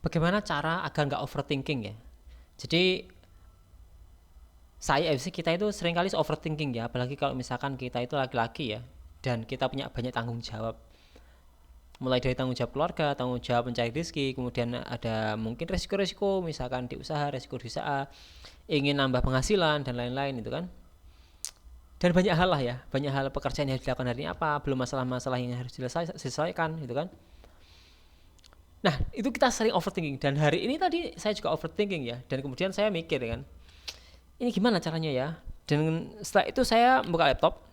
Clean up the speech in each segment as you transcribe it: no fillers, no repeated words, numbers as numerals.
Bagaimana cara agar nggak overthinking ya? Jadi kita itu seringkali overthinking ya, apalagi kalau misalkan kita itu laki-laki ya, dan kita punya banyak tanggung jawab. Mulai dari tanggung jawab keluarga, tanggung jawab mencari rezeki, kemudian ada mungkin resiko-resiko, misalkan di usaha, resiko di usaha, ingin nambah penghasilan dan lain-lain itu kan. Dan banyak hal lah ya, banyak hal pekerjaan yang harus dilakukan hari ini apa, belum masalah-masalah yang harus diselesaikan gitu kan. Nah, itu kita sering overthinking, dan hari ini tadi saya juga overthinking ya, dan kemudian saya mikir kan, ini gimana caranya ya. Dan setelah itu saya buka laptop,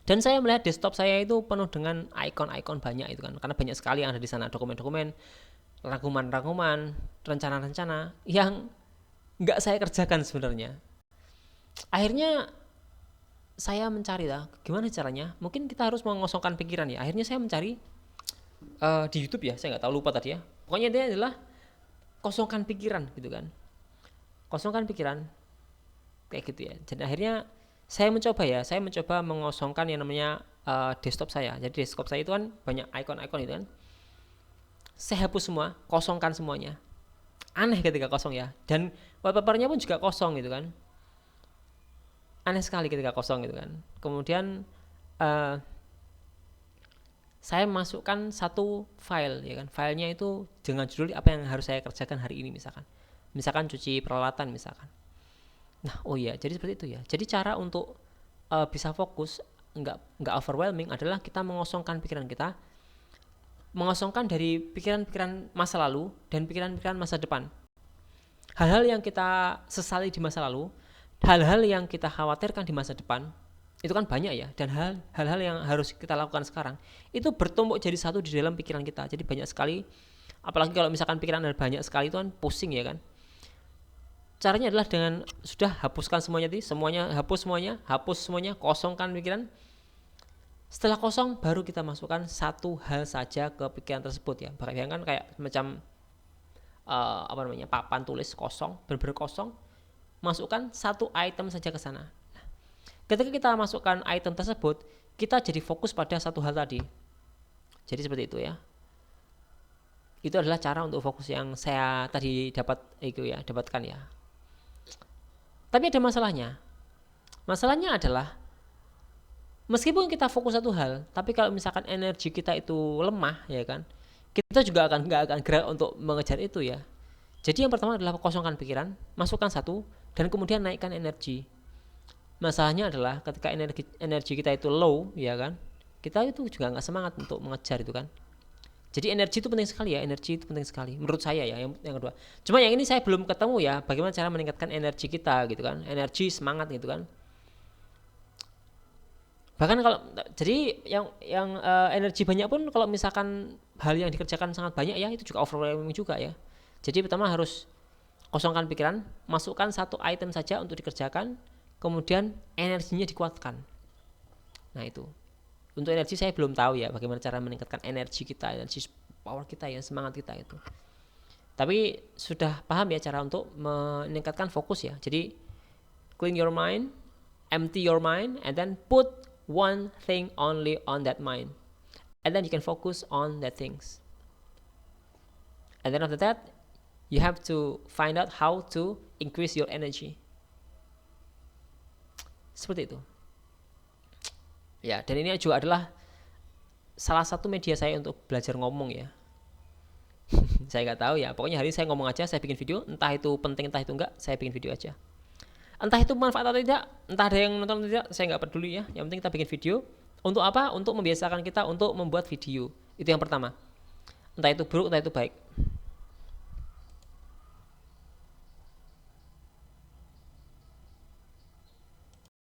dan saya melihat desktop saya itu penuh dengan icon-icon banyak itu kan, karena banyak sekali yang ada di sana, dokumen-dokumen, rangkuman-rangkuman, rencana-rencana yang nggak saya kerjakan sebenarnya. Akhirnya saya mencari lah, gimana caranya. Mungkin kita harus mengosongkan pikiran ya. Akhirnya saya mencari di YouTube ya, saya nggak tahu, lupa tadi ya. Pokoknya intinya adalah kosongkan pikiran gitu kan, kosongkan pikiran kayak gitu ya. Dan akhirnya saya mencoba mengosongkan yang namanya desktop saya. Jadi desktop saya itu kan banyak icon-icon itu kan, saya hapus semua, kosongkan semuanya. Aneh ketika kosong ya, dan wallpapernya pun juga kosong gitu kan, aneh sekali ketika kosong gitu kan. Kemudian saya masukkan satu file ya kan, filenya itu dengan judul apa yang harus saya kerjakan hari ini, misalkan cuci peralatan misalkan. Nah, oh iya, jadi seperti itu ya. Jadi cara untuk bisa fokus, nggak overwhelming, adalah kita mengosongkan pikiran kita, mengosongkan dari pikiran-pikiran masa lalu dan pikiran-pikiran masa depan. Hal-hal yang kita sesali di masa lalu, hal-hal yang kita khawatirkan di masa depan, itu kan banyak ya. Dan hal-hal yang harus kita lakukan sekarang, itu bertumpuk jadi satu di dalam pikiran kita. Jadi banyak sekali, apalagi kalau misalkan pikiran ada banyak sekali, itu kan pusing ya kan. Caranya adalah dengan sudah hapuskan semuanya tadi, hapus semuanya, kosongkan pikiran. Setelah kosong, baru kita masukkan satu hal saja ke pikiran tersebut ya. Bayangkan kayak macam papan tulis kosong, benar-benar kosong. Masukkan satu item saja ke sana. Ketika kita masukkan item tersebut, kita jadi fokus pada satu hal tadi. Jadi seperti itu ya. Itu adalah cara untuk fokus yang saya tadi dapatkan ya. Tapi ada masalahnya. Masalahnya adalah meskipun kita fokus satu hal, tapi kalau misalkan energi kita itu lemah ya kan, kita juga nggak akan gerak untuk mengejar itu ya. Jadi yang pertama adalah kosongkan pikiran, masukkan satu, dan kemudian naikkan energi. Masalahnya adalah ketika energi kita itu low ya kan, kita itu juga nggak semangat untuk mengejar itu kan. Jadi energi itu penting sekali ya, energi itu penting sekali menurut saya ya. Yang kedua, cuma yang ini saya belum ketemu ya, bagaimana cara meningkatkan energi kita gitu kan, energi, semangat gitu kan. Bahkan kalau jadi yang energi banyak pun, kalau misalkan hal yang dikerjakan sangat banyak ya, itu juga overwhelming juga ya. Jadi pertama harus kosongkan pikiran, masukkan satu item saja untuk dikerjakan, kemudian energinya dikuatkan. Nah itu. Untuk energi saya belum tahu ya, bagaimana cara meningkatkan energi kita, energi power kita ya, semangat kita itu. Tapi sudah paham ya cara untuk meningkatkan fokus ya. Jadi clean your mind, empty your mind, and then put one thing only on that mind, and then you can focus on that things. And then after that, you have to find out how to increase your energy. Seperti itu. Ya, dan ini juga adalah salah satu media saya untuk belajar ngomong ya. Saya nggak tahu ya, pokoknya hari ini saya ngomong aja, saya bikin video, entah itu penting entah itu enggak, saya bikin video aja. Entah itu manfaat atau tidak, entah ada yang nonton atau tidak, saya nggak peduli ya. Yang penting kita bikin video. Untuk apa? Untuk membiasakan kita untuk membuat video. Itu yang pertama. Entah itu buruk, entah itu baik.